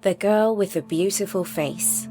The girl with the beautiful face.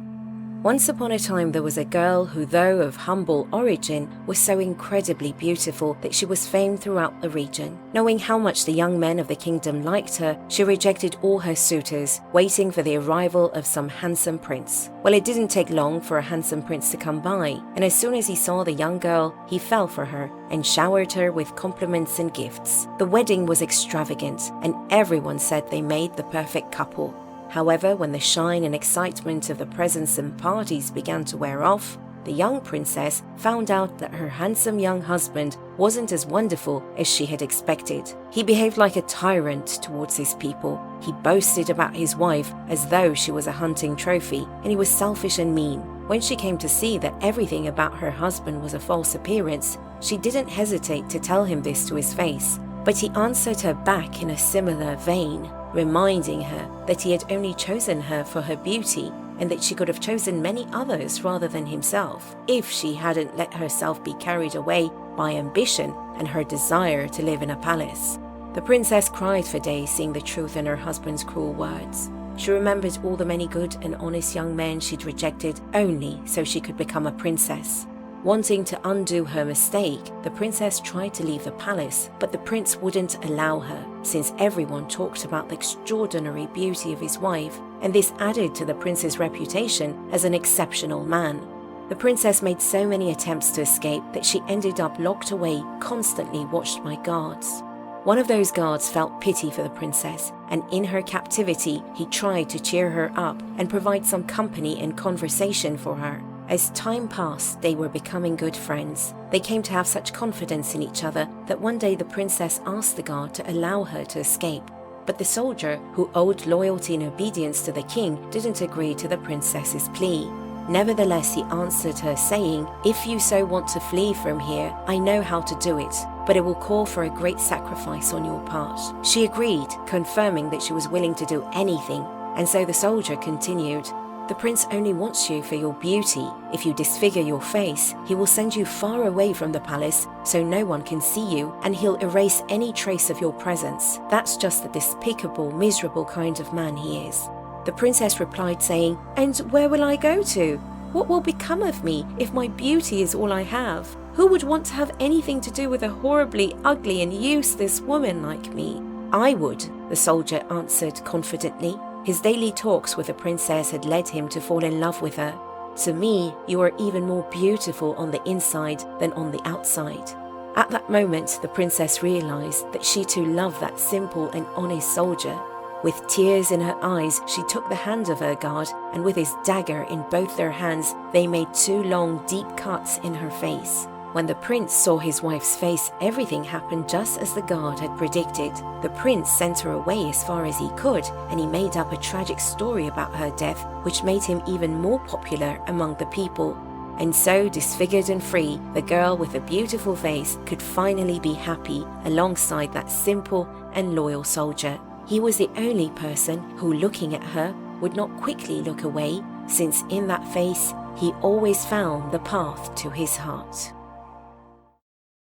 Once upon a time there was a girl who, though of humble origin, was so incredibly beautiful that she was famed throughout the region. Knowing how much the young men of the kingdom liked her, she rejected all her suitors, waiting for the arrival of some handsome prince. Well, it didn't take long for a handsome prince to come by, and as soon as he saw the young girl, he fell for her and showered her with compliments and gifts. The wedding was extravagant, and everyone said they made the perfect couple. However, when the shine and excitement of the presents and parties began to wear off, the young princess found out that her handsome young husband wasn't as wonderful as she had expected. He behaved like a tyrant towards his people. He boasted about his wife as though she was a hunting trophy, and he was selfish and mean. When she came to see that everything about her husband was a false appearance, she didn't hesitate to tell him this to his face. But he answered her back in a similar vein, reminding her that he had only chosen her for her beauty and that she could have chosen many others rather than himself if she hadn't let herself be carried away by ambition and her desire to live in a palace. The princess cried for days, seeing the truth in her husband's cruel words. She remembered all the many good and honest young men she'd rejected only so she could become a princess. Wanting to undo her mistake, the princess tried to leave the palace, but the prince wouldn't allow her, since everyone talked about the extraordinary beauty of his wife, and this added to the prince's reputation as an exceptional man. The princess made so many attempts to escape that she ended up locked away, constantly watched by guards. One of those guards felt pity for the princess, and in her captivity, he tried to cheer her up and provide some company and conversation for her. As time passed, they were becoming good friends. They came to have such confidence in each other that one day the princess asked the guard to allow her to escape. But the soldier, who owed loyalty and obedience to the king, didn't agree to the princess's plea. Nevertheless, he answered her, saying, "If you so want to flee from here, I know how to do it, but it will call for a great sacrifice on your part." She agreed, confirming that she was willing to do anything, and so the soldier continued, "The prince only wants you for your beauty. If you disfigure your face, he will send you far away from the palace so no one can see you, and he'll erase any trace of your presence. That's just the despicable, miserable kind of man he is." The princess replied, saying, "And where will I go to? What will become of me if my beauty is all I have? Who would want to have anything to do with a horribly ugly and useless woman like me?" "I would," the soldier answered confidently. His daily talks with the princess had led him to fall in love with her. "To me, you are even more beautiful on the inside than on the outside." At that moment, the princess realized that she too loved that simple and honest soldier. With tears in her eyes, she took the hand of her guard, and with his dagger in both their hands, they made 2 long, deep cuts in her face. When the prince saw his wife's face, everything happened just as the guard had predicted. The prince sent her away as far as he could, and he made up a tragic story about her death, which made him even more popular among the people. And so, disfigured and free, the girl with a beautiful face could finally be happy alongside that simple and loyal soldier. He was the only person who, looking at her, would not quickly look away, since in that face he always found the path to his heart.